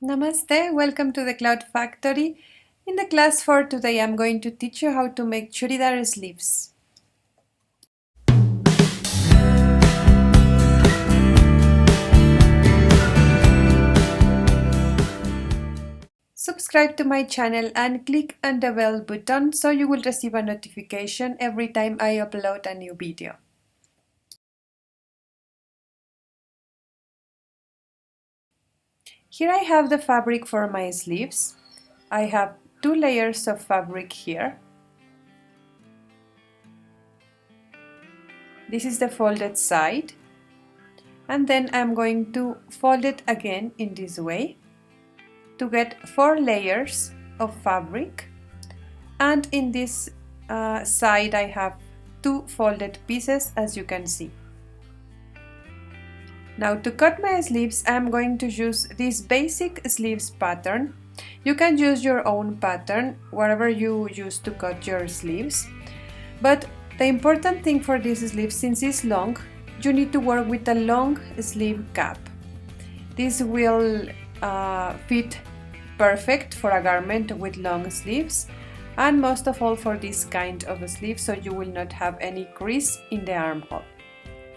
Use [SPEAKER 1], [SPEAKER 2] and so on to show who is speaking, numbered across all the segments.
[SPEAKER 1] Namaste, welcome to the Cloud Factory. In the class for today, I'm going to teach you how to make churidar sleeves. Subscribe to my channel and click on the bell button so you will receive a notification every time I upload a new video. Here I have the fabric for my sleeves. I have 2 layers of fabric here. This is the folded side, and then I'm going to fold it again in this way to get 4 layers of fabric, and in this side I have 2 folded pieces, as you can see. Now to cut my sleeves, I'm going to use this basic sleeves pattern. You can use your own pattern wherever you use to cut your sleeves, but the important thing for this sleeve, since it's long, you need to work with a long sleeve cap. This will fit perfect for a garment with long sleeves, and most of all for this kind of sleeve, so you will not have any crease in the armhole.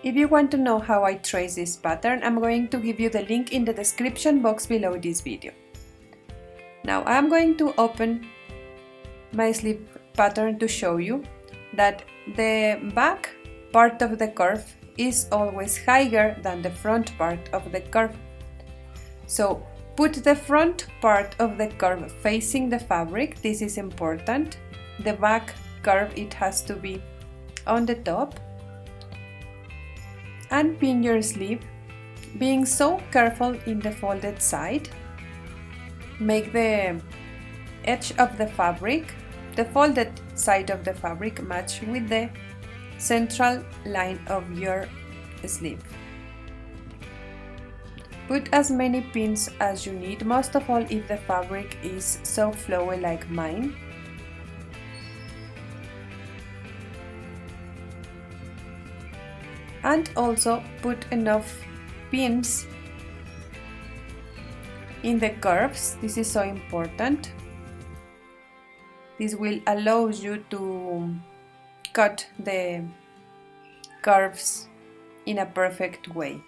[SPEAKER 1] If you want to know how I trace this pattern, I'm going to give you the link in the description box below this video. Now I'm going to open my sleeve pattern to show you that the back part of the curve is always higher than the front part of the curve. So put the front part of the curve facing the fabric. This is important. The back curve, it has to be on the top. And pin your sleeve, being so careful in the folded side. Make the edge of the fabric, the folded side of the fabric, match with the central line of your sleeve. Put as many pins as you need, most of all if the fabric is so flowy like mine. And also put enough pins in the curves. This is so important. This will allow you to cut the curves in a perfect way.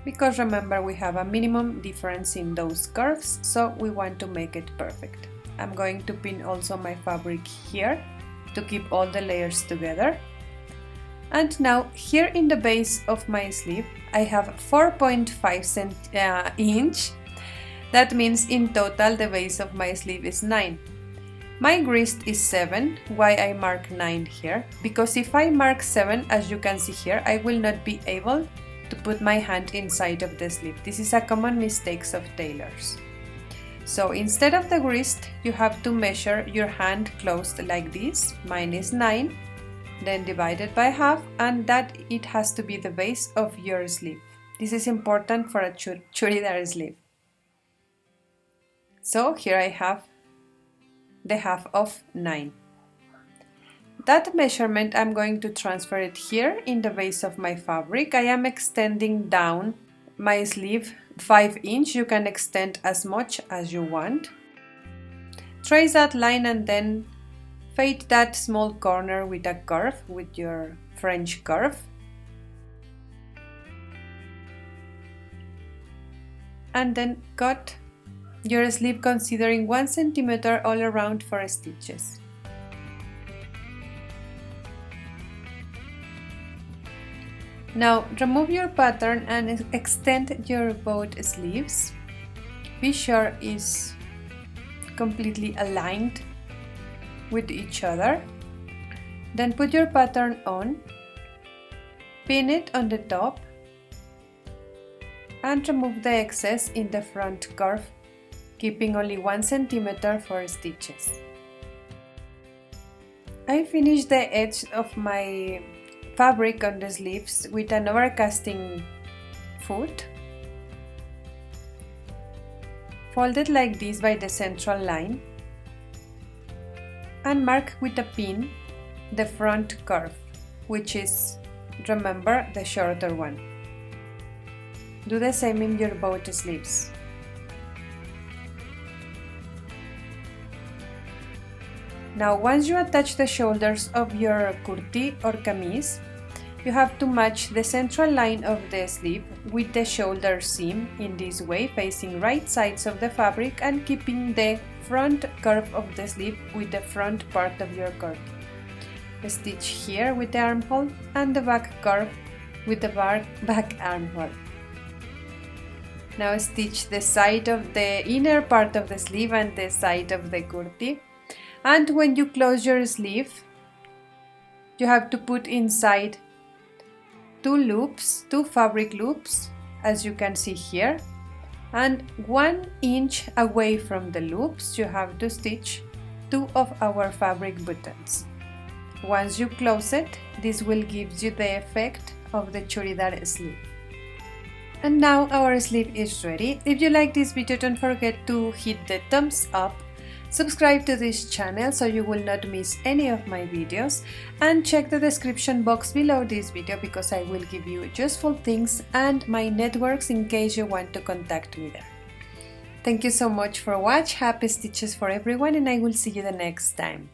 [SPEAKER 1] Because remember, we have a minimum difference in those curves, so we want to make it perfect. I'm going to pin also my fabric here to keep all the layers together. And now here in the base of my sleeve I have 4.5 inch. That means in total the base of my sleeve is 9. My wrist is 7. Why I mark 9 here? Because if I mark 7, as you can see here, I will not be able to put my hand inside of the sleeve. This is a common mistake of tailors. So instead of the wrist, you have to measure your hand closed like this. Mine is 9. Then divided by half, and that it has to be the base of your sleeve. This is important for a churidar sleeve. So here I have the half of 9. That measurement I'm going to transfer it here in the base of my fabric. I am extending down my sleeve 5 inch. You can extend as much as you want. Trace that line and then fade that small corner with a curve, with your French curve. And then cut your sleeve considering 1 centimeter all around for stitches. Now remove your pattern and extend your both sleeves. Be sure it's completely aligned with each other. Then put your pattern on, pin it on the top, and remove the excess in the front curve, keeping only 1 centimeter for stitches. I finished the edge of my fabric on the sleeves with an overcasting foot, folded like this by the central line, and mark with a pin the front curve, which is, remember, the shorter one. Do the same in your both sleeves. Now once you attach the shoulders of your kurti or kameez, you have to match the central line of the sleeve with the shoulder seam in this way, facing right sides of the fabric and keeping the front curve of the sleeve with the front part of your kurti. Stitch here with the armhole and the back curve with the back armhole. Now stitch the side of the inner part of the sleeve and the side of the kurti. And when you close your sleeve, you have to put inside two fabric loops, as you can see here. And 1 inch away from the loops, you have to stitch 2 of our fabric buttons. Once you close it, this will give you the effect of the churidar sleeve. And now our sleeve is ready. If you like this video, don't forget to hit the thumbs up, subscribe to this channel so you will not miss any of my videos, and check the description box below this video because I will give you useful things and my networks in case you want to contact me there. Thank you so much for watching, happy stitches for everyone, and I will see you the next time.